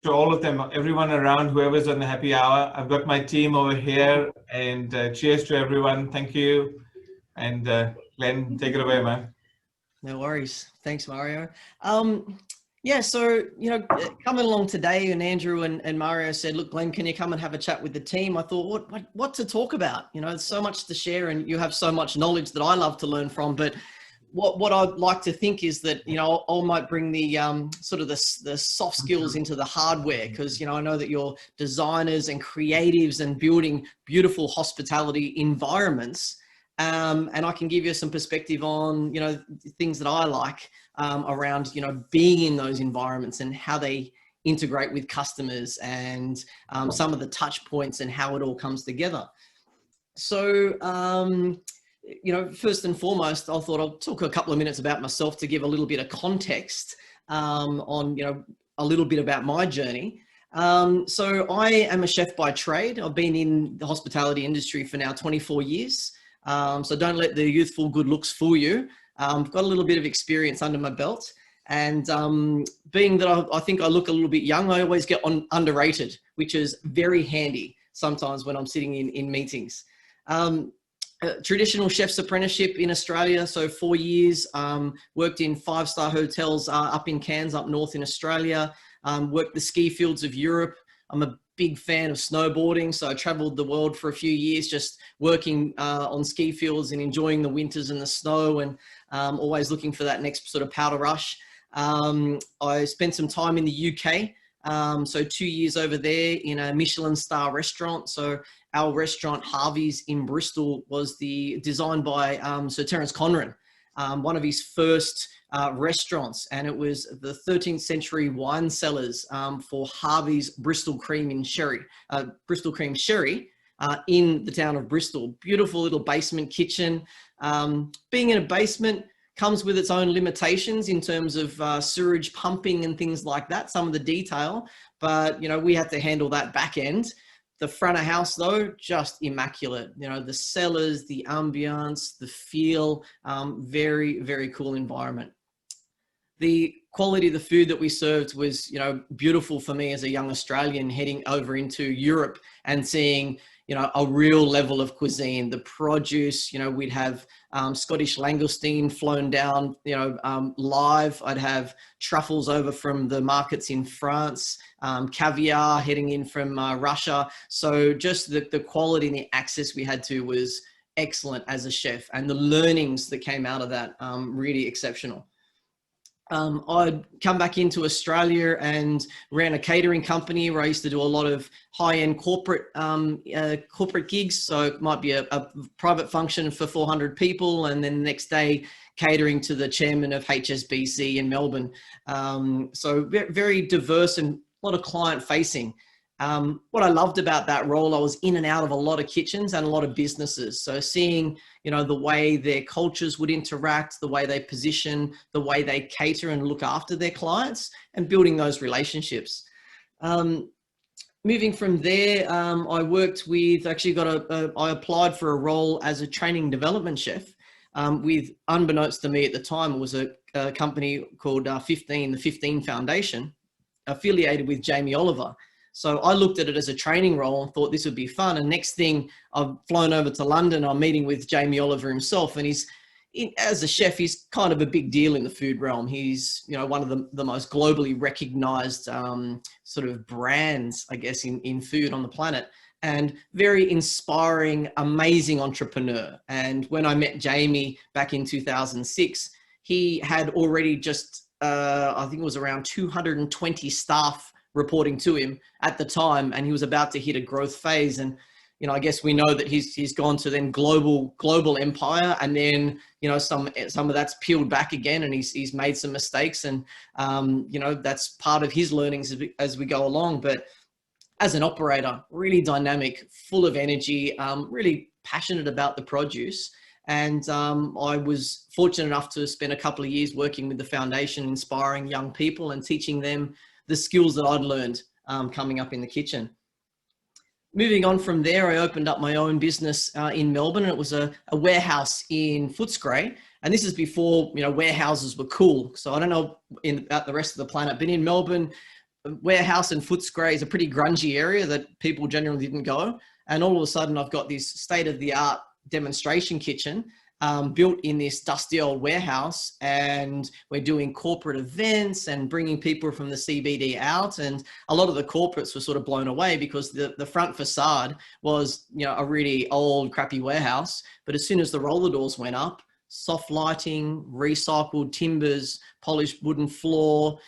to all of them, everyone around, whoever's on the happy hour. I've got my team over here, and cheers to everyone. Thank you. And Glenn, take it away, man. No worries. Thanks, Mario. Yeah, so, coming along today, and Andrew and Mario said, look, Glenn, can you come and have a chat with the team? I thought, what to talk about? There's so much to share, and you have so much knowledge that I love to learn from. But what I'd like to think is that, I might bring the sort of the soft skills into the hardware, because, I know that you're designers and creatives and building beautiful hospitality environments. And I can give you some perspective on, things that I like around, being in those environments and how they integrate with customers, and some of the touch points and how it all comes together. So, first and foremost, I thought I'll talk a couple of minutes about myself to give a little bit of context on, a little bit about my journey. So I am a chef by trade. I've been in the hospitality industry for now 24 years. So don't let the youthful good looks fool you. I've got a little bit of experience under my belt, and being that I think I look a little bit young, I always get underrated, which is very handy sometimes when I'm sitting in meetings. Traditional chef's apprenticeship in Australia, so 4 years, worked in 5-star hotels up in Cairns, up north in Australia, worked the ski fields of Europe. I'm a big fan of snowboarding, so I traveled the world for a few years just working on ski fields and enjoying the winters and the snow, and always looking for that next sort of powder rush. I spent some time in the UK, so 2 years over there in a Michelin star restaurant. So our restaurant Harvey's in Bristol was designed by Sir Terence Conran, one of his first restaurants, and it was the 13th century wine cellars for Harvey's Bristol Cream Sherry in the town of Bristol. Beautiful little basement kitchen. Being in a basement comes with its own limitations in terms of sewerage pumping and things like that, some of the detail, but we had to handle that back end. The front of house though, just immaculate. The cellars, the ambience, the feel, very, very cool environment. The quality of the food that we served was, beautiful for me as a young Australian heading over into Europe and seeing, a real level of cuisine. The produce, we'd have Scottish langoustine flown down, live. I'd have truffles over from the markets in France, caviar heading in from Russia. So just the quality and the access we had to was excellent as a chef, and the learnings that came out of that, really exceptional. I'd come back into Australia and ran a catering company where I used to do a lot of high-end corporate gigs. So it might be a private function for 400 people, and then the next day catering to the chairman of HSBC in Melbourne. So very diverse and a lot of client facing. What I loved about that role, I was in and out of a lot of kitchens and a lot of businesses. So seeing, the way their cultures would interact, the way they position, the way they cater and look after their clients, and building those relationships. Moving from there, I worked with, I applied for a role as a training development chef with, unbeknownst to me at the time, it was a company called the 15 Foundation, affiliated with Jamie Oliver. So I looked at it as a training role and thought this would be fun. And next thing, I've flown over to London. I'm meeting with Jamie Oliver himself, and as a chef, he's kind of a big deal in the food realm. He's, one of the most globally recognized sort of brands, I guess, in food on the planet, and very inspiring, amazing entrepreneur. And when I met Jamie back in 2006, he had already just, I think it was around 220 staff reporting to him at the time, and he was about to hit a growth phase. And I guess we know that he's gone to then global empire, and then some of that's peeled back again, and he's made some mistakes, and that's part of his learnings as we go along. But as an operator, really dynamic, full of energy, really passionate about the produce. And I was fortunate enough to spend a couple of years working with the foundation, inspiring young people and teaching them the skills that I'd learned coming up in the kitchen. Moving on from there, I opened up my own business in Melbourne, and it was a warehouse in Footscray. And this is before, warehouses were cool. So I don't know about the rest of the planet, but in Melbourne, warehouse in Footscray is a pretty grungy area that people generally didn't go. And all of a sudden I've got this state-of-the-art demonstration kitchen built in this dusty old warehouse, and we're doing corporate events and bringing people from the CBD out. And a lot of the corporates were sort of blown away because the front facade was, you know, a really old, crappy warehouse. But as soon as the roller doors went up, soft lighting, recycled timbers, polished wooden floor,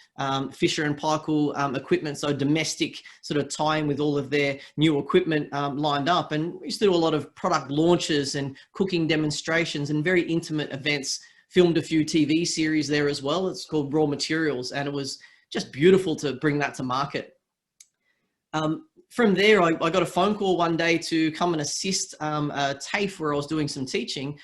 Fisher and Paykel equipment, so domestic sort of tie-in with all of their new equipment lined up. And we used to do a lot of product launches and cooking demonstrations and very intimate events. Filmed a few TV series there as well. It's called Raw Materials, and it was just beautiful to bring that to market. From there, I got a phone call one day to come and assist a TAFE where I was doing some teaching.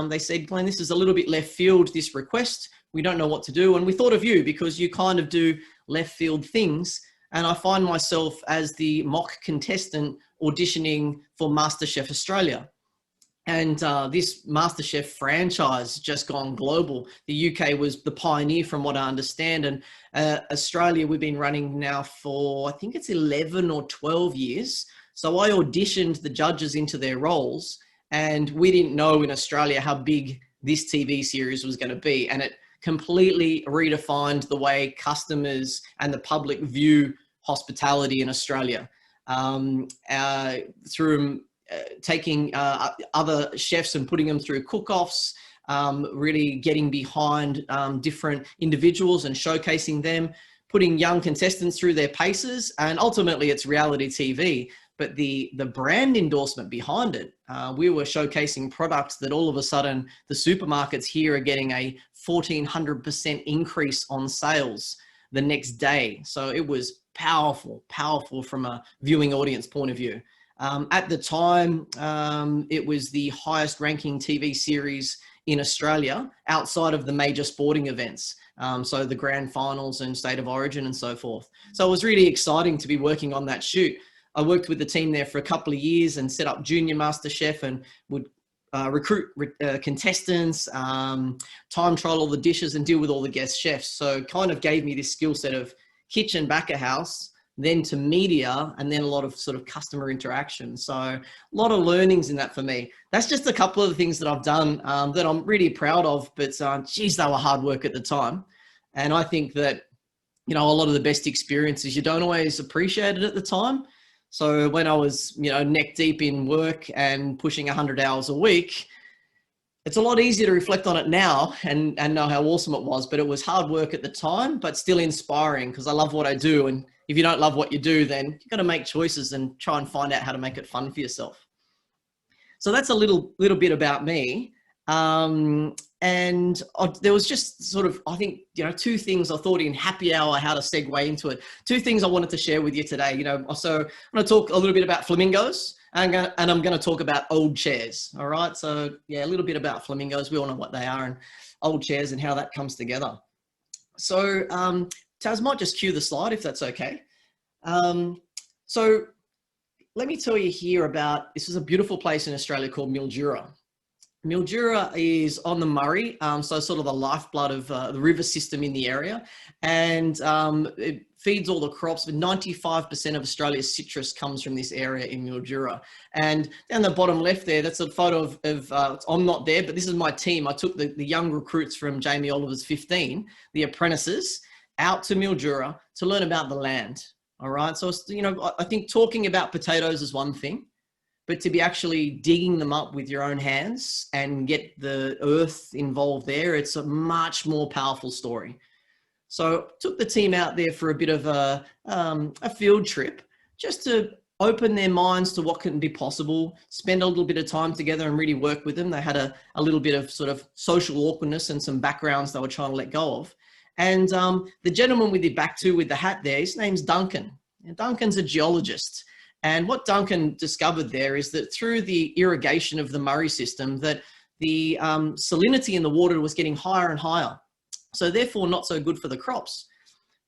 They said, Glenn, this is a little bit left field, this request. We don't know what to do. And we thought of you because you kind of do left field things. And I find myself as the mock contestant auditioning for MasterChef Australia. And this MasterChef franchise just gone global. The UK was the pioneer from what I understand. And Australia, we've been running now for, I think it's 11 or 12 years. So I auditioned the judges into their roles, and we didn't know in Australia how big this TV series was going to be. And it completely redefined the way customers and the public view hospitality in Australia through taking other chefs and putting them through cook-offs, really getting behind different individuals and showcasing them, putting young contestants through their paces, and ultimately it's reality TV. But the brand endorsement behind it, we were showcasing products that all of a sudden the supermarkets here are getting a 1,400% increase on sales the next day. So it was powerful from a viewing audience point of view. At the time, it was the highest ranking TV series in Australia outside of the major sporting events. So the grand finals and state of origin and so forth. So it was really exciting to be working on that shoot. I worked with the team there for a couple of years and set up Junior MasterChef and would recruit contestants, time trial all the dishes and deal with all the guest chefs. So kind of gave me this skill set of kitchen back of house, then to media, and then a lot of sort of customer interaction. So a lot of learnings in that for me. That's just a couple of the things that I've done that I'm really proud of, but geez, they were hard work at the time. And I think that, you know, a lot of the best experiences, you don't always appreciate it at the time. So when I was, you know, neck deep in work and pushing 100 hours a week, it's a lot easier to reflect on it now and know how awesome it was, but it was hard work at the time, but still inspiring because I love what I do. And if you don't love what you do, then you've got to make choices and try and find out how to make it fun for yourself. So that's a little bit about me. And there was just sort of, I think, you know, two things I thought in happy hour, how to segue into it. Two things I wanted to share with you today. You know, so I'm going to talk a little bit about flamingos and I'm going to talk about old chairs. All right. So yeah, a little bit about flamingos. We all know what they are, and old chairs and how that comes together. So Taz might just cue the slide if that's okay. So let me tell you here about, this is a beautiful place in Australia called Mildura. Mildura is on the Murray, so sort of the lifeblood of the river system in the area, and it feeds all the crops. But 95% of Australia's citrus comes from this area in Mildura. And down the bottom left there, that's a photo of I'm not there, but this is my team. I took the young recruits from Jamie Oliver's 15, the apprentices, out to Mildura to learn about the land. All right, so you know, I think talking about potatoes is one thing, but to be actually digging them up with your own hands and get the earth involved there, it's a much more powerful story. So took the team out there for a bit of a field trip just to open their minds to what can be possible, spend a little bit of time together and really work with them. They had a little bit of sort of social awkwardness and some backgrounds they were trying to let go of. And the gentleman with the back to with the hat there, his name's Duncan. And Duncan's a geologist. And what Duncan discovered there is that through the irrigation of the Murray system, that the salinity in the water was getting higher and higher. So therefore not so good for the crops.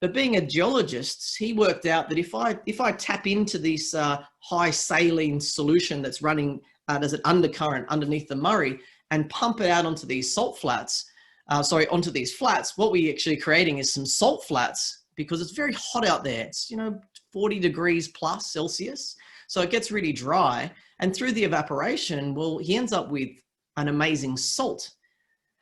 But being a geologist, he worked out that if I tap into this high saline solution that's running as an undercurrent underneath the Murray and pump it out onto these salt flats, onto these flats, what we're actually creating is some salt flats because it's very hot out there. It's, 40 degrees plus Celsius. So it gets really dry. And through the evaporation, well, he ends up with an amazing salt.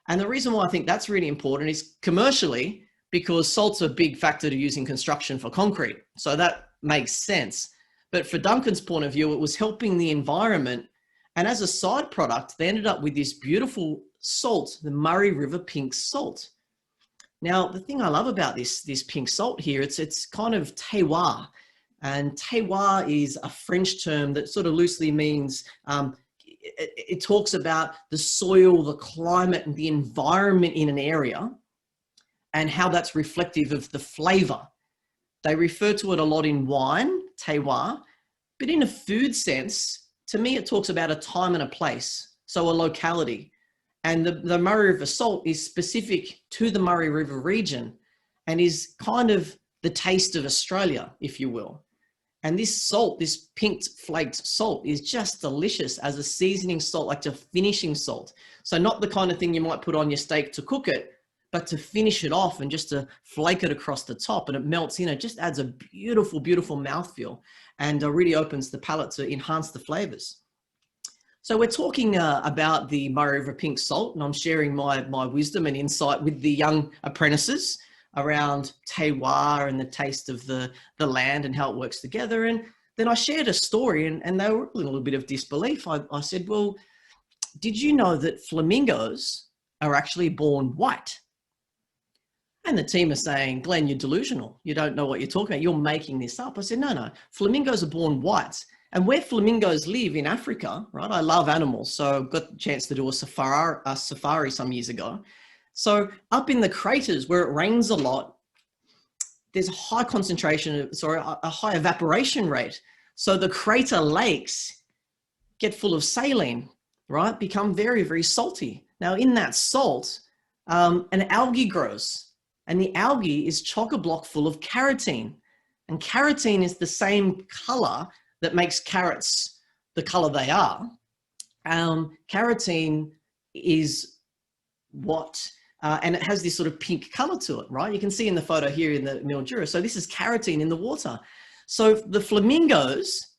And the reason why I think that's really important is commercially, because salt's a big factor to use in construction for concrete. So that makes sense. But for Duncan's point of view, it was helping the environment. And as a side product, they ended up with this beautiful salt, the Murray River pink salt. Now, the thing I love about this pink salt here, it's kind of terroir. And terroir is a French term that sort of loosely means, it talks about the soil, the climate, and the environment in an area and how that's reflective of the flavor. They refer to it a lot in wine, terroir, but in a food sense, to me, it talks about a time and a place, so a locality. And the Murray River salt is specific to the Murray River region and is kind of the taste of Australia, if you will. And this salt, this pink flaked salt, is just delicious as a seasoning salt, like a finishing salt. So not the kind of thing you might put on your steak to cook it, but to finish it off and just to flake it across the top, and it melts in. It just adds a beautiful, beautiful mouthfeel and really opens the palate to enhance the flavors. So we're talking about the Murray River pink salt, and I'm sharing my wisdom and insight with the young apprentices around terroir and the taste of the land and how it works together. And then I shared a story, and they were in a little bit of disbelief. I said, well, did you know that flamingos are actually born white? And the team are saying, Glenn, you're delusional. You don't know what you're talking about. You're making this up. I said, no, flamingos are born white. And where flamingos live in Africa, right? I love animals. So I got the chance to do a safari some years ago. So up in the craters where it rains a lot, there's a high concentration, a high evaporation rate. So the crater lakes get full of saline, right? Become very, very salty. Now in that salt, an algae grows, and the algae is chock-a-block full of carotene. And carotene is the same color that makes carrots the color they are. Carotene is what, and it has this sort of pink color to it, right? You can see in the photo here in the Mildura. So this is carotene in the water. So the flamingos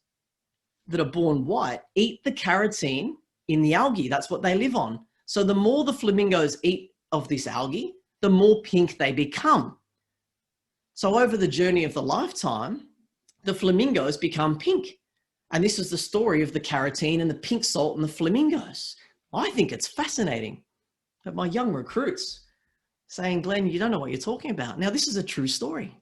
that are born white eat the carotene in the algae. That's what they live on. So the more the flamingos eat of this algae, the more pink they become. So over the journey of the lifetime, the flamingos become pink. And this is the story of the carotene and the pink salt and the flamingos. I think it's fascinating. But my young recruits saying, Glenn, you don't know what you're talking about. Now, this is a true story.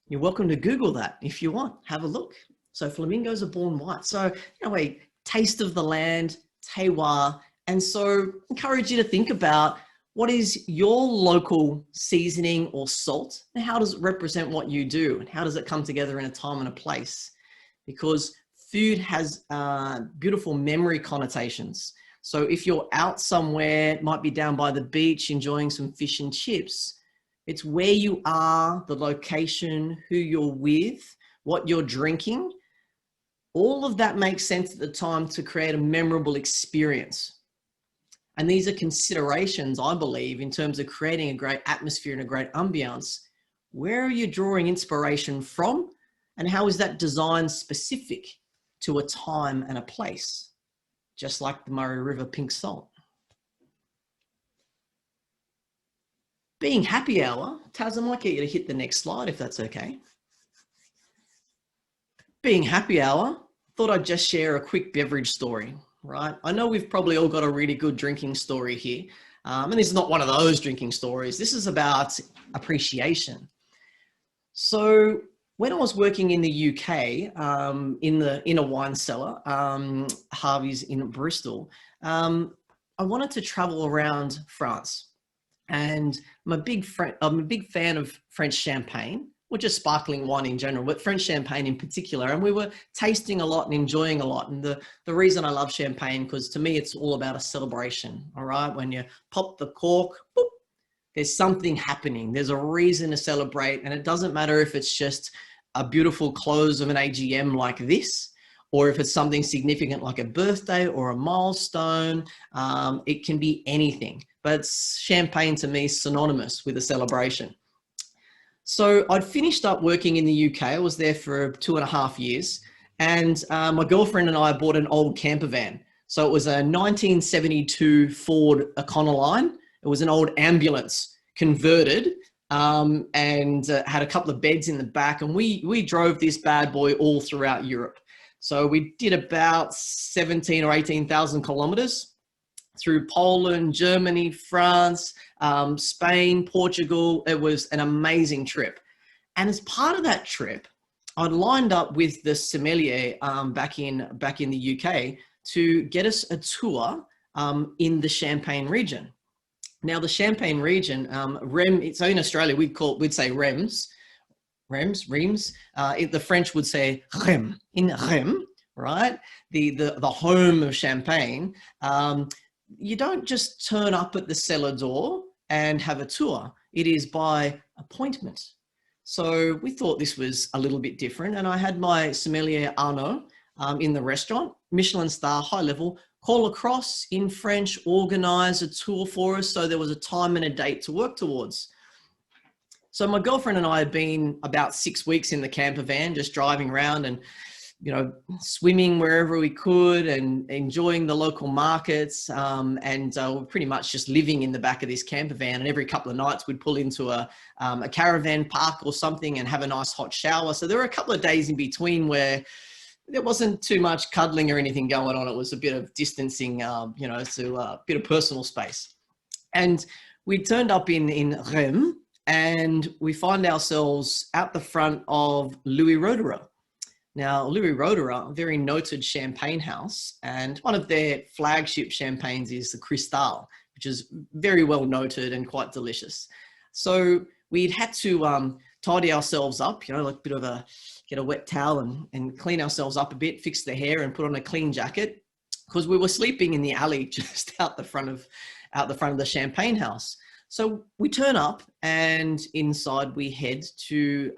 You're welcome to Google that if you want. Have a look. So flamingos are born white. So, a taste of the land, terroir. And so encourage you to think about what is your local seasoning or salt, and how does it represent what you do, and how does it come together in a time and a place? Because food has beautiful memory connotations. So if you're out somewhere, might be down by the beach enjoying some fish and chips, it's where you are, the location, who you're with, what you're drinking. All of that makes sense at the time to create a memorable experience. And these are considerations, I believe, in terms of creating a great atmosphere and a great ambiance. Where are you drawing inspiration from? And how is that design specific to a time and a place? Just like the Murray River pink salt. Being happy hour, Taz, I might get you to hit the next slide if that's okay. Being happy hour, thought I'd just share a quick beverage story. Right? I know we've probably all got a really good drinking story here. And this is not one of those drinking stories. This is about appreciation. So when I was working in the UK, in a wine cellar, Harvey's in Bristol, I wanted to travel around France. And I'm a big fan of French champagne, or just sparkling wine in general, but French champagne in particular. And we were tasting a lot and enjoying a lot. And the reason I love champagne, because to me, it's all about a celebration, all right? When you pop the cork, boop, there's something happening. There's a reason to celebrate. And it doesn't matter if it's just a beautiful close of an AGM like this, or if it's something significant like a birthday or a milestone. It can be anything, but champagne to me is synonymous with a celebration. So I'd finished up working in the UK. I was there for 2.5 years, and my girlfriend and I bought an old camper van. So it was a 1972 Ford Econoline. It was an old ambulance converted, and had a couple of beds in the back. And we drove this bad boy all throughout Europe. So we did about 17 or 18,000 kilometers through Poland, Germany, France, Spain, Portugal. It was an amazing trip. And as part of that trip, I'd lined up with the sommelier back in the UK to get us a tour in the Champagne region. Now, the Champagne region, so in Australia, we'd say Reims. The French would say Reims. In Reims, right? The home of Champagne. You don't just turn up at the cellar door and have a tour. It is by appointment. So we thought this was a little bit different. And I had my sommelier Arnaud in the restaurant, Michelin star, high level, call across in French, organize a tour for us. So there was a time and a date to work towards. So my girlfriend and I had been about 6 weeks in the camper van, just driving around and, you know, swimming wherever we could and enjoying the local markets. We're pretty much just living in the back of this camper van. And every couple of nights we'd pull into a caravan park or something and have a nice hot shower. So there were a couple of days in between where there wasn't too much cuddling or anything going on. It was a bit of distancing, to a bit of personal space. And we turned up in Reims and we find ourselves out the front of Louis Roederer. Now, Louis Roederer, a very noted champagne house, and one of their flagship champagnes is the Cristal, which is very well noted and quite delicious. So we'd had to tidy ourselves up, like a bit of get a wet towel and clean ourselves up a bit, fix the hair and put on a clean jacket, because we were sleeping in the alley just out the front of the champagne house. So we turn up and inside we head to,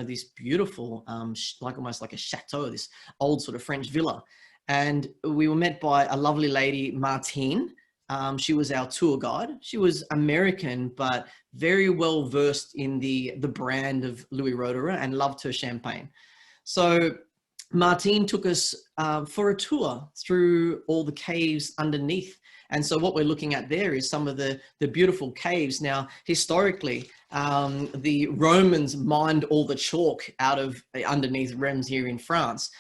this beautiful, almost like a chateau, this old sort of French villa. And we were met by a lovely lady, Martine. She was our tour guide. She was American, but very well versed in the brand of Louis Roederer and loved her champagne. So Martine took us for a tour through all the caves underneath. And so what we're looking at there is some of the beautiful caves. Now, historically, the Romans mined all the chalk out of underneath Reims here in France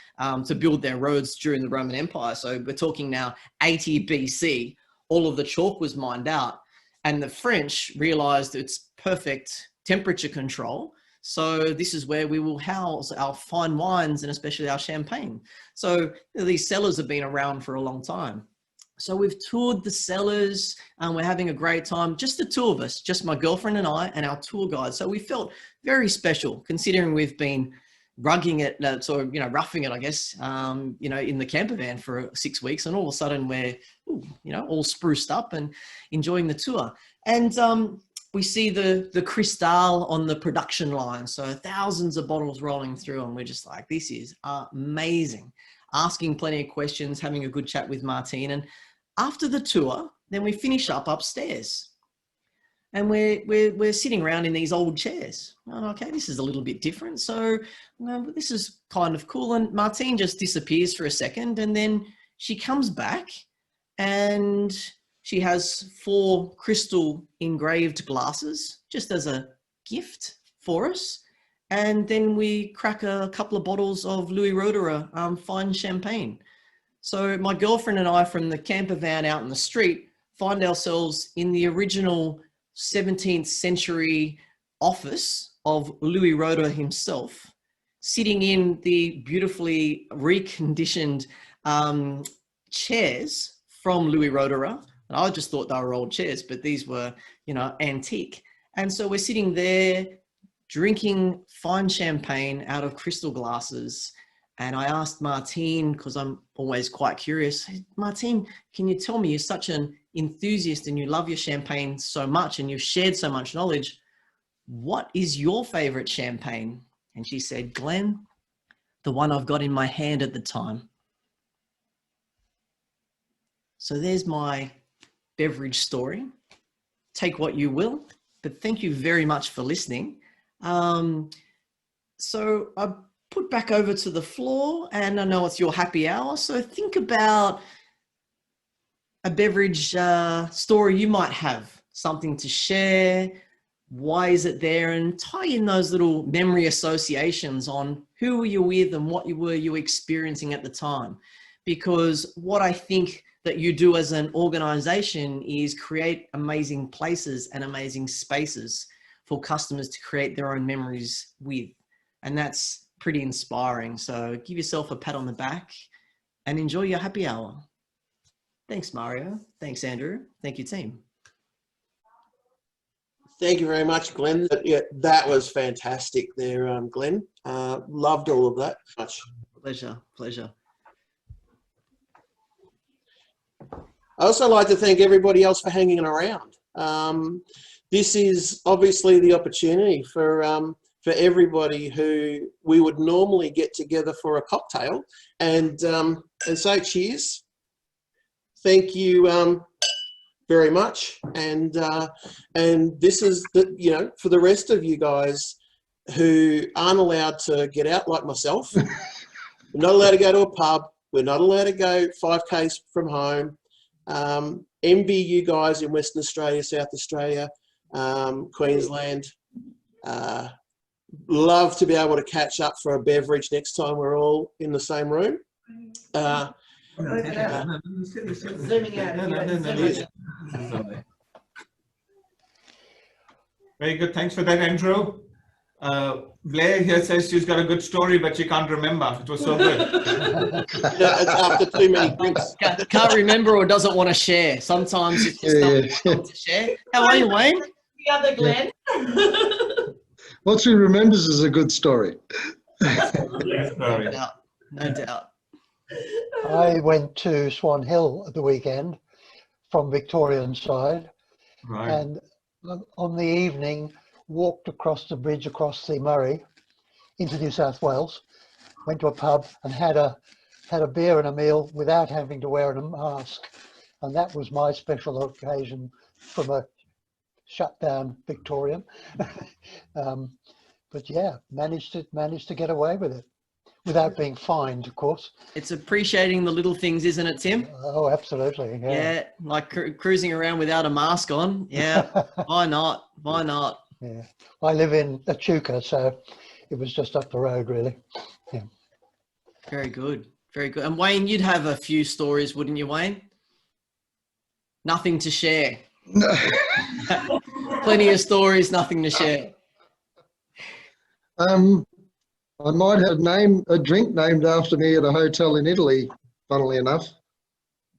to build their roads during the Roman Empire. So we're talking now 80 BC, all of the chalk was mined out. And the French realized its perfect temperature control. So this is where we will house our fine wines and especially our champagne. So these cellars have been around for a long time. So we've toured the cellars and we're having a great time. Just the two of us, just my girlfriend and I and our tour guide. So we felt very special considering we've been roughing it, I guess, in the camper van for 6 weeks. And all of a sudden we're, all spruced up and enjoying the tour. And we see the Cristal on the production line. So thousands of bottles rolling through and we're just like, this is amazing. Asking plenty of questions, having a good chat with Martine. And after the tour, then we finish up upstairs and we're sitting around in these old chairs. Oh, okay, this is a little bit different. So this is kind of cool. And Martine just disappears for a second and then she comes back and she has 4 crystal engraved glasses just as a gift for us. And then we crack a couple of bottles of Louis Roederer fine champagne. So my girlfriend and I from the camper van out in the street find ourselves in the original 17th century office of Louis Roederer himself, sitting in the beautifully reconditioned chairs from Louis Roederer. And I just thought they were old chairs, but these were, antique. And so we're sitting there drinking fine champagne out of crystal glasses. And I asked Martine, because I'm always quite curious, hey, Martine, can you tell me, you're such an enthusiast and you love your champagne so much and you've shared so much knowledge, what is your favorite champagne? And she said, Glenn, the one I've got in my hand at the time. So there's my beverage story. Take what you will, but thank you very much for listening. So I put back over to the floor, and I know it's your happy hour. So think about a beverage story you might have, something to share. Why is it there? And tie in those little memory associations on who were you with and what were you experiencing at the time. Because what I think that you do as an organization is create amazing places and amazing spaces for customers to create their own memories with. And that's pretty inspiring. So give yourself a pat on the back and enjoy your happy hour. Thanks, Mario. Thanks, Andrew. Thank you, team. Thank you very much, Glenn. Yeah, that was fantastic there, Glenn. Loved all of that. Much. Pleasure, pleasure. I also like to thank everybody else for hanging around. This is obviously the opportunity for everybody who we would normally get together for a cocktail and say cheers. Thank you very much. And this is for the rest of you guys who aren't allowed to get out like myself. We're not allowed to go to a pub. We're not allowed to go 5Ks from home. Envy you guys in Western Australia, South Australia, Queensland. Love to be able to catch up for a beverage next time we're all in the same room. Zooming out. Very good. Thanks for that, Andrew. Blair here says she's got a good story, but she can't remember. It was so good. It's after too many drinks. Can't remember or doesn't want to share. Sometimes it's just something to share. How are you, Wayne? The other Glenn. What she remembers is a good story. No doubt. No doubt. I went to Swan Hill at the weekend from Victorian side, Right. and on the evening walked across the bridge across the Murray into New South Wales, went to a pub and had a beer and a meal without having to wear a mask, and that was my special occasion from a shut down Victorian. But yeah, managed to get away with it without being fined, of course. It's appreciating the little things, isn't it, Tim? Oh, absolutely. Yeah, like cruising around without a mask on. Yeah, why not? Why not? Yeah, I live in Echuca, so it was just up the road, really. Yeah. Very good. Very good. And Wayne, you'd have a few stories, wouldn't you, Wayne? Nothing to share. Plenty of stories, nothing to share. I might have a drink named after me at a hotel in Italy, funnily enough.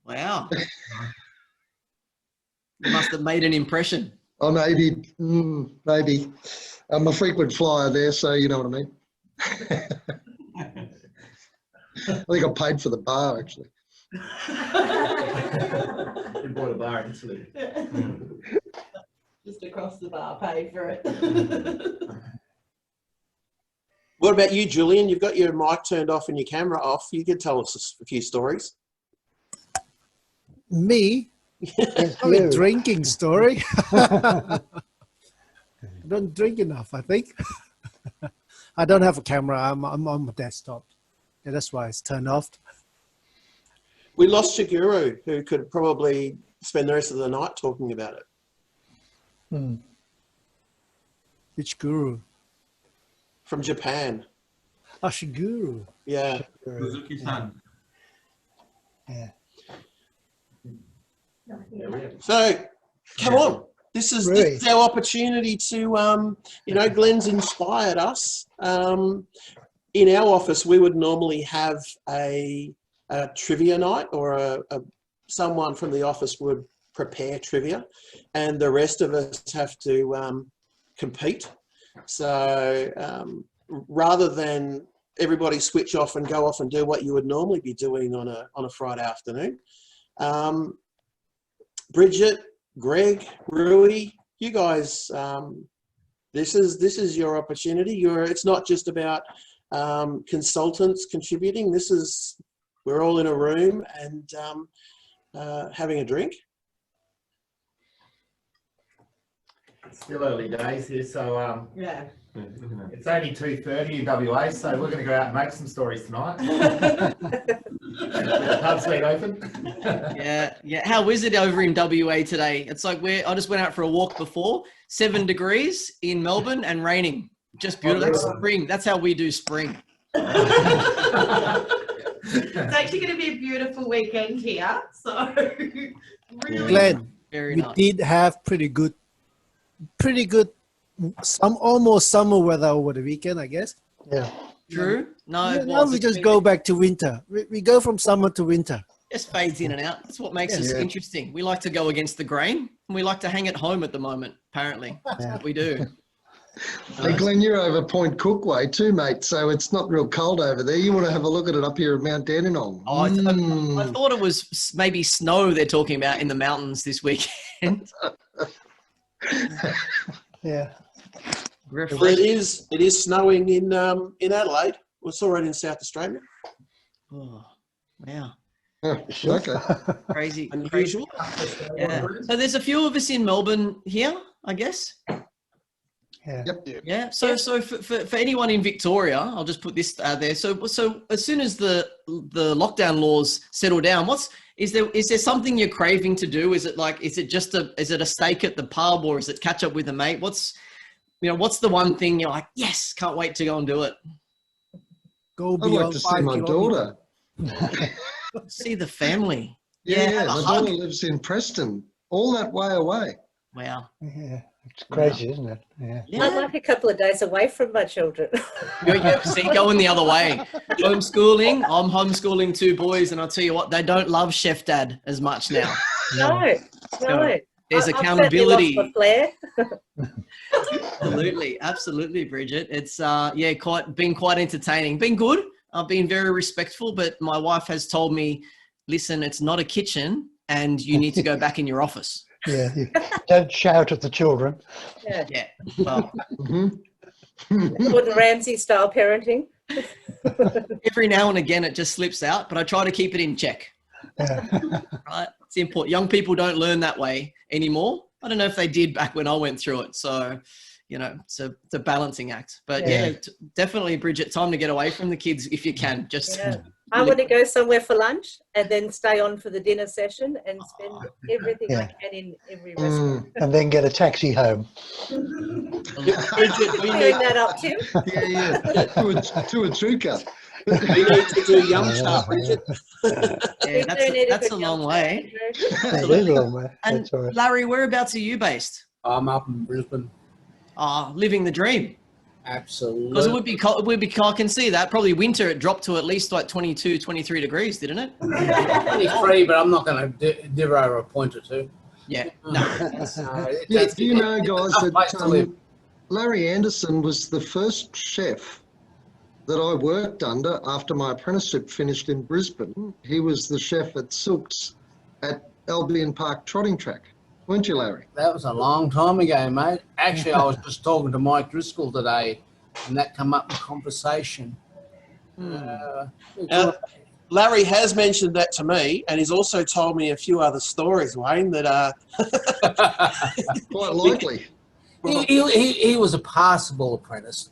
Wow. You must have made an impression. Oh, maybe. I'm a frequent flyer there, so you know what I mean. I think I paid for the bar, actually. You bought a bar in Italy. Just across the bar, pay for it. What about you, Julian? You've got your mic turned off and your camera off. You could tell us a few stories. Me? A drinking story. I don't drink enough, I think. I don't have a camera. I'm on my desktop. Yeah, that's why it's turned off. We lost Shiguru, who could probably spend the rest of the night talking about it. Which guru? From Japan. Oh, Shiguru. Yeah. Suzuki-san. Yeah. So, come on. This is our opportunity to, Glenn's inspired us. In our office, we would normally have a trivia night, or someone from the office would prepare trivia, and the rest of us have to compete. So rather than everybody switch off and go off and do what you would normally be doing on a Friday afternoon, Bridget, Greg, Rui, you guys, this is your opportunity. It's not just about consultants contributing. We're all in a room and having a drink. Still early days here, so Yeah. it's only 2:30 in WA, so we're going to go out and make some stories tonight. The pub's been open. Yeah. How is it over in WA today? It's like I just went out for a walk before, 7 degrees in Melbourne and raining. Just beautiful. That's spring. That's how we do spring. It's actually going to be a beautiful weekend here. So, really Glenn, Very we nice. did have pretty good, almost summer weather over the weekend, I guess. Yeah. True. No, Yeah, it now was. we It's just been- go back to winter. We go from summer to winter. Just fades in and out. That's what makes us Yeah. interesting. We like to go against the grain, and we like to hang at home at the moment. Apparently, that's what we do. Hey, Glenn, you're over Point Cook way too, mate, so it's not real cold over there. You want to have a look at it up here at Mount Dandenong. Oh, I thought it was maybe snow they're talking about in the mountains this weekend. Yeah. Well, it is snowing in Adelaide. Well, it's already in South Australia. Oh, wow. Oh, okay. Crazy. Unusual. Yeah. So there's a few of us in Melbourne here, I guess. Yeah. Yep. Yeah. So for anyone in Victoria, I'll just put this there. So as soon as the lockdown laws settle down, is there something you're craving to do? Is it a steak at the pub, or is it catch up with a mate? What's the one thing you're like, yes, can't wait to go and do it? Go I'd like beyond to 5 see my kilometers. daughter. See the family. Yeah, have a my hug. daughter lives in Preston, all that way away. Wow. Yeah. It's crazy, isn't it? Yeah. Yeah. I'd like a couple of days away from my children. See, going the other way. Homeschooling. I'm homeschooling 2 boys, and I'll tell you what, they don't love Chef Dad as much now. No. There's I've accountability. certainly lost my flair. Absolutely, Bridget. It's been quite entertaining. Been good. I've been very respectful, but my wife has told me, listen, it's not a kitchen, and you need to go back in your office. Yeah. You don't shout at the children. Yeah. Yeah. Well, Gordon Ramsay style parenting. every now and again it just slips out, but I try to keep it in check. Yeah. Right? It's important. Young people don't learn that way anymore. I don't know if they did back when I went through it. So, it's a balancing act. But Yeah. definitely, Bridget, time to get away from the kids if you can. Just Yeah. I want to go somewhere for lunch and then stay on for the dinner session and spend everything I Yeah. can in every restaurant. And then get a taxi home. Bridget, we Clearing need, that up, Tim. Yeah. To a Truca. we need to do Yum Cha, Bridget. yeah, that's a long way. It is a long way. And That's all right. Larry, whereabouts are you based? I'm up in Brisbane. Living the dream. Absolutely. Because it would be cold. I can see that. Probably winter, it dropped to at least like 22, 23 degrees, didn't it? 23, but I'm not going to div over a point or two. Yeah. No. Yeah, do you know, guys, place to live. that Larry Anderson was the first chef that I worked under after my apprenticeship finished in Brisbane. He was the chef at Silks at Albion Park Trotting Track. Weren't you, Larry? That was a long time ago, mate. Actually, I was just talking to Mike Driscoll today, and that come up in conversation. Larry has mentioned that to me, and he's also told me a few other stories, Wayne, that are Quite likely. he was a passable apprentice.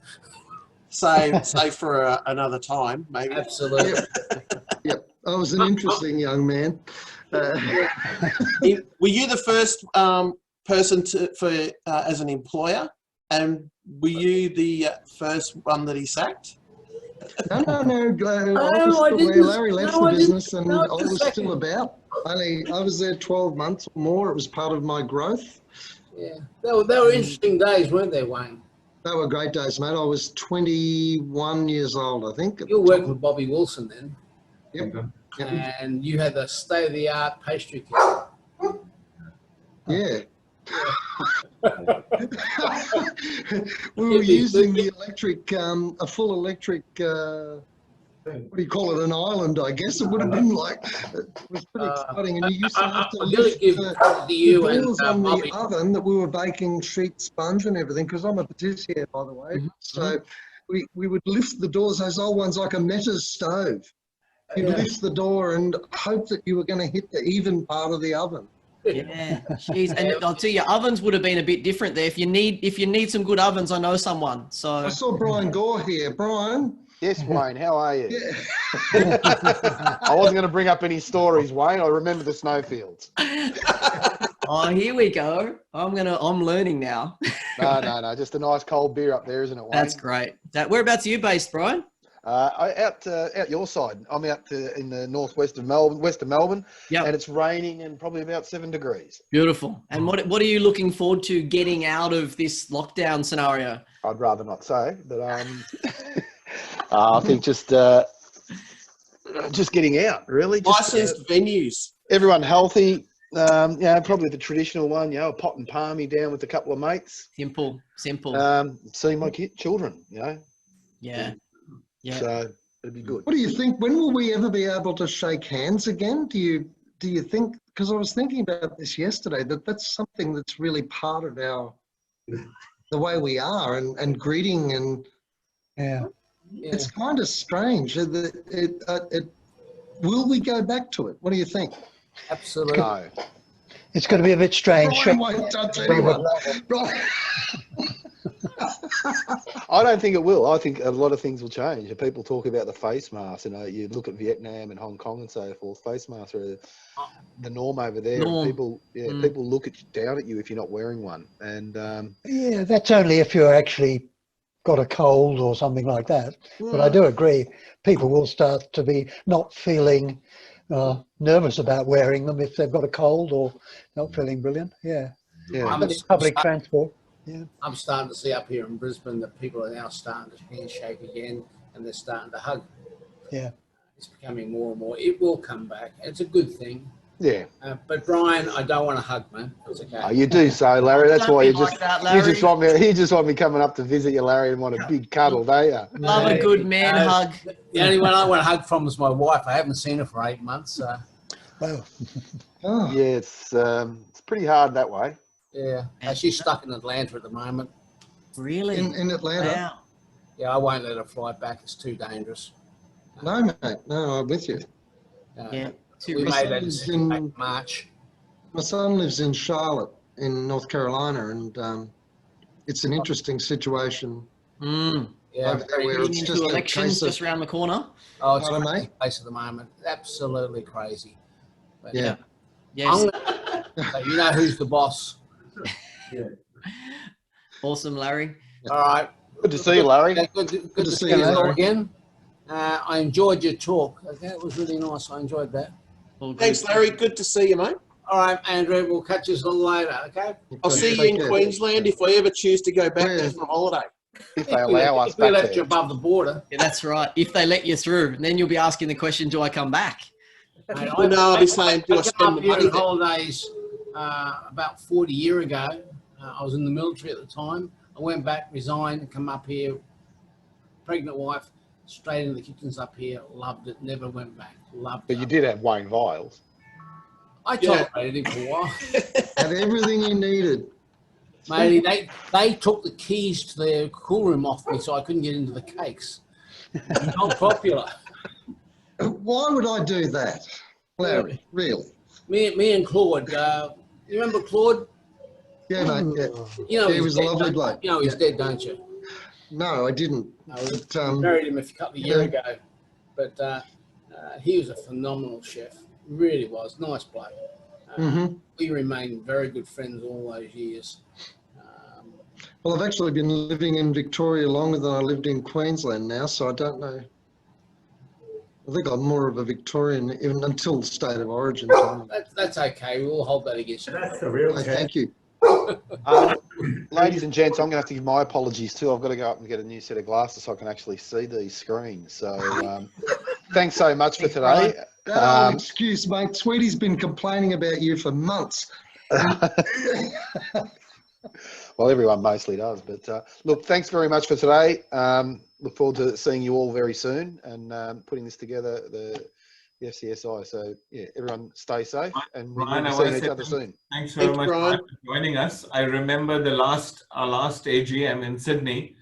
say for another time, maybe. Absolutely. Yep. I was an interesting young man. Were you the first person as an employer, and were you the first one that he sacked? No. I was I still didn't- there. Larry left no, the I didn't- business, and no, I was second. still about. I was there 12 months or more. It was part of my growth. Yeah, they were interesting days, weren't they, Wayne? They were great days, mate. I was 21 years old, I think. at You the were working time. with Bobby Wilson then, Yep. and you had the state-of-the-art pastry kitchen. Yeah. We were using the electric, a full electric, what do you call it, an island, I guess it would have been like. It was pretty exciting. And you used to have to I've got to lift give the credit to you and doors on Bobby. the oven that we were baking sheet sponge and everything, because I'm a patissier, by the way. So we would lift the doors, those old ones, like a Metters stove. You'd lift the door and hope that you were going to hit the even part of the oven. Yeah, jeez. And I'll tell you, ovens would have been a bit different there. If you need some good ovens, I know someone. So I saw Brian Gore here. Brian. Yes, Wayne, how are you? Yeah. I wasn't going to bring up any stories, Wayne. I remember the snowfields. oh, here we go. I'm learning now. No. Just a nice cold beer up there, isn't it, Wayne? That's great. Whereabouts are you based, Brian? Out your side. I'm out in the northwest of Melbourne, west of Melbourne, and it's raining and probably about 7 degrees. Beautiful. And what are you looking forward to getting out of this lockdown scenario? I'd rather not say, but I think just getting out, really. Licensed venues. Everyone healthy. Probably the traditional one. A pot and palmy down with a couple of mates. Simple. Seeing my children. Yeah. So it'd be good. What do you think? When will we ever be able to shake hands again? Do you think? Because I was thinking about this yesterday. That's something that's really part of the way we are and greeting and it's kind of strange. Will we go back to it? What do you think? Absolutely. No. It's going to be a bit strange. Brian won't touch anyone. Brian. I don't think it will. I think a lot of things will change. People talk about the face mask. You look at Vietnam and Hong Kong and so forth. Face masks are the norm over there. People look down at you if you're not wearing one. And that's only if you're actually got a cold or something like that. But I do agree, people will start to be not feeling nervous about wearing them if they've got a cold or not feeling brilliant. Public transport. I'm starting to see up here in Brisbane that people are now starting to handshake again and they're starting to hug. Yeah. It's becoming more and more. It will come back. It's a good thing. Yeah. But Brian, I don't want to hug, man. It's okay. Oh, you do so, Larry. That's why you just want me coming up to visit you, Larry, and want a big cuddle, don't you? Love a good man hug. The only one I want to hug from is my wife. I haven't seen her for 8 months. So. Wow. Yeah, it's pretty hard that way. Yeah, she's stuck in Atlanta at the moment. Really? In Atlanta? Wow. Yeah, I won't let her fly back. It's too dangerous. No, mate. No, I'm with you. We made that decision back in March. My son lives in Charlotte in North Carolina, and it's an interesting situation. Yeah, over there where it's just elections just around the corner. Oh, it's a crazy place at the moment. Absolutely crazy. But, yeah. Yes. So you know who's the boss. Awesome, Larry. All right. Good to see you, Larry. Good to see you all again. I enjoyed your talk. Okay, it was really nice. I enjoyed that. Thanks, Larry. Good to see you, mate. All right, Andrew. We'll catch you a little later. Okay. I'll see you in Queensland if we ever choose to go back there for a holiday. If they allow us if we back left there. you above the border. Yeah, that's right. If they let you through, and then you'll be asking the question, "Do I come back?" Mate, I'll be saying, "Do I spend the money there?" Holidays about 40 years ago. I was in the military at the time. I went back, resigned, come up here. Pregnant wife, straight into the kitchens up here. Loved it. Never went back. Loved it. But you did have Wayne Viles. I tolerated him for a while. Had everything you needed. Matey, they took the keys to their cool room off me, so I couldn't get into the cakes. Not popular. Why would I do that, Larry? Really? Me and Claude. You remember Claude? Yeah, mate. Yeah. You know he was a lovely bloke. You know he's dead, don't you? No, I didn't. No, we buried him a couple of years ago. But he was a phenomenal chef. Really was. Nice bloke. We remained very good friends all those years. Well, I've actually been living in Victoria longer than I lived in Queensland now, so I don't know. I think I'm more of a Victorian even until the state of origin time. That's okay. We'll hold that against you. That's the real test. Thank you. Ladies and gents, I'm going to have to give my apologies too. I've got to go up and get a new set of glasses so I can actually see these screens. So thanks so much for today. Excuse, mate. Sweetie's been complaining about you for months. Well, everyone mostly does. But look, thanks very much for today. Look forward to seeing you all very soon and putting this together, the FCSI. So, yeah, everyone stay safe and we'll be seeing each other soon. Thanks very much for joining us. I remember our last AGM in Sydney.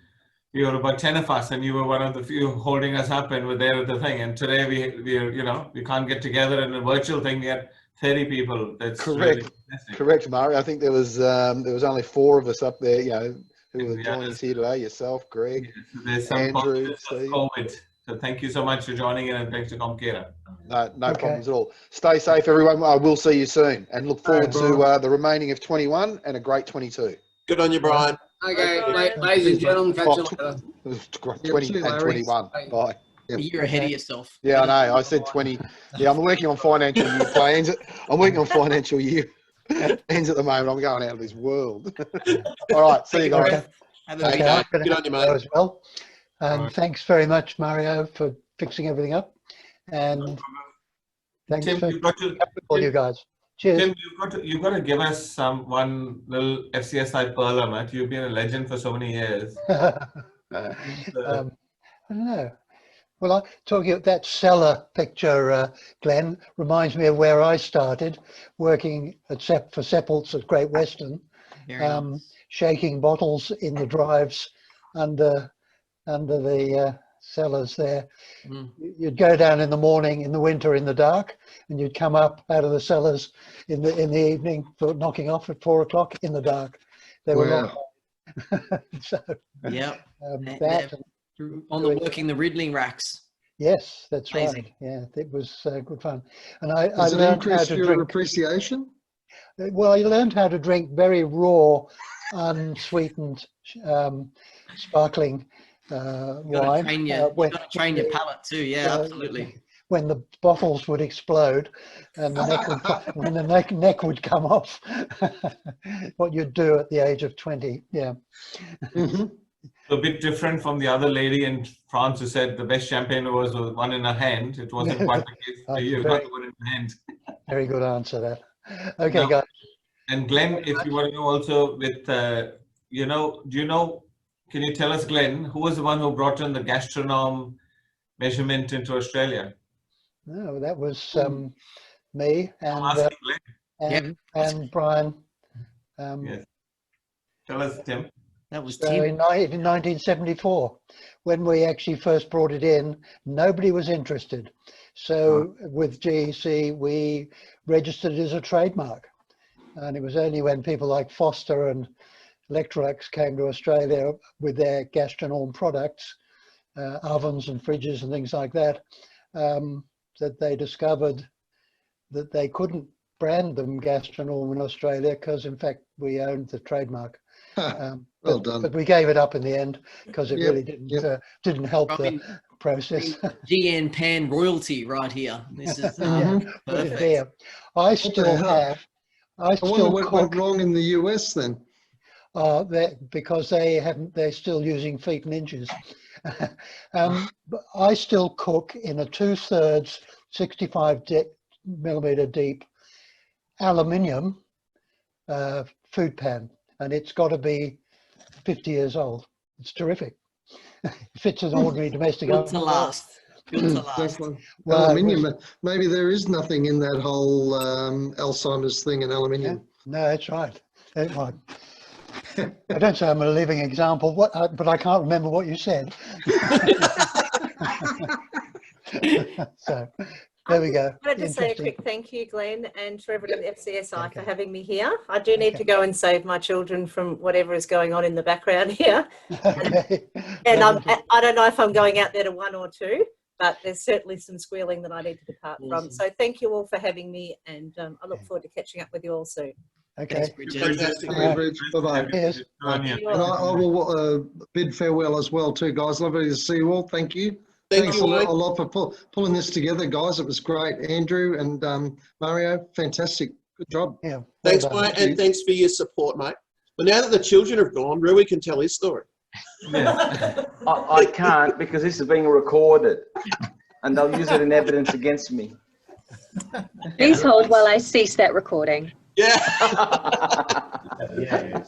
We were about 10 of us and you were one of the few holding us up and were there at the thing. And today we can't get together in a virtual thing. We had 30 people. That's Correct. really fantastic. Correct, Murray. I think there was only 4 of us up there, you know, who were Yeah, joining us here today. Yourself, Greg, So there's some Andrew, positives of Steve. COVID. So thank you so much for joining in, and thanks to Comkera. No problems at all. Stay safe, everyone. I will see you soon, and look forward to the remaining of 21 and a great 22. Good on you, Brian. Okay, Bye. ladies and gentlemen, catch you later. 20 and 21. Bye. A year ahead of yourself. Yeah, I know. I said 20. Yeah, I'm working on financial year plans. I'm working on financial year plans at the moment. I'm going out of this world. All right. See you guys. Okay. Have a good Okay. night. Good on you, mate. As well. And Right. thanks very much, Mario, for fixing everything up. And thanks Tim, for you've got to, all you guys. Cheers. Tim, you've got to give us one little FCSI perler, mate. You've been a legend for so many years. I don't know. Well, talking of that cellar picture, Glenn, reminds me of where I started working for Seppelts at Great Western, Very nice. shaking bottles in the drives under the cellars there. Mm. You'd go down in the morning, in the winter, in the dark, and you'd come up out of the cellars in the evening for knocking off at 4 o'clock in the dark. They were Wow. not. So Yep. that. On the working the riddling racks. Yes, that's Amazing. right. Yeah, it was good fun. And I Does it learned how increase to your drink. appreciation? Well, I learned how to drink very raw, unsweetened, sparkling wine. Train your, you've got to train your palate too. Yeah, absolutely. When the bottles would explode and the neck would, when the neck would come off. What you'd do at the age of 20. Yeah. Mm-hmm. A bit different from the other lady in France who said the best champagne was with one in her hand. It wasn't quite the case for you. Got the one in your hand. Very good answer, that. Okay, Now, guys. And Glenn, if you want to know also with, can you tell us, Glenn, who was the one who brought in the gastronome measurement into Australia? No, that was me I'm and asking Glenn. and Brian. Yes. Tell us, Tim. That was So Tim. in 1974, when we actually first brought it in, nobody was interested. So with GEC, we registered it as a trademark. And it was only when people like Foster and Electrolux came to Australia with their gastronome products, ovens and fridges and things like that, that they discovered that they couldn't brand them gastronome in Australia because, in fact, we owned the trademark. Well done. But we gave it up in the end because it Yep, really didn't help I mean, the process. GN Pan royalty right here. This is Put it perfect. there. I still hell? have. I I wonder still what cook went wrong in the US then. because they're still using feet and inches. But I still cook in a 2/3 65mm deep aluminium food pan, and it's got to be 50 years old. It's terrific. Fits an ordinary domestic Built to oven. last. Built to last. Definitely. Well, it Aluminium. Maybe there is nothing in that whole Alzheimer's thing in aluminium. No, that's right. That's right. I don't say I'm a living example, but I can't remember what you said. So there we go. I wanted to say a Interesting. quick thank you, Glenn, and to everybody at the FCSI for having me here. I do need to go and save my children from whatever is going on in the background here. Okay. And I don't know if I'm going out there to 1 or 2, but there's certainly some squealing that I need to depart from. So thank you all for having me, and I look forward to catching up with you all soon. Okay. Thanks, Bridget. Fantastic. Okay, Bridge. Bye-bye. Yes. Good You're And I welcome. will bid farewell as well too, guys. Lovely to see you all. Thank you. Thank Thanks you, a Wayne. lot for pulling this together, guys. It was great. Andrew and Mario, fantastic. Good job. Yeah. well Thanks, done. Wayne, and thanks for your support, mate. But now that the children have gone, Rui can tell his story. Yes. I can't because this is being recorded and they'll use it in evidence against me. Please hold while I cease that recording. Yeah. Yeah.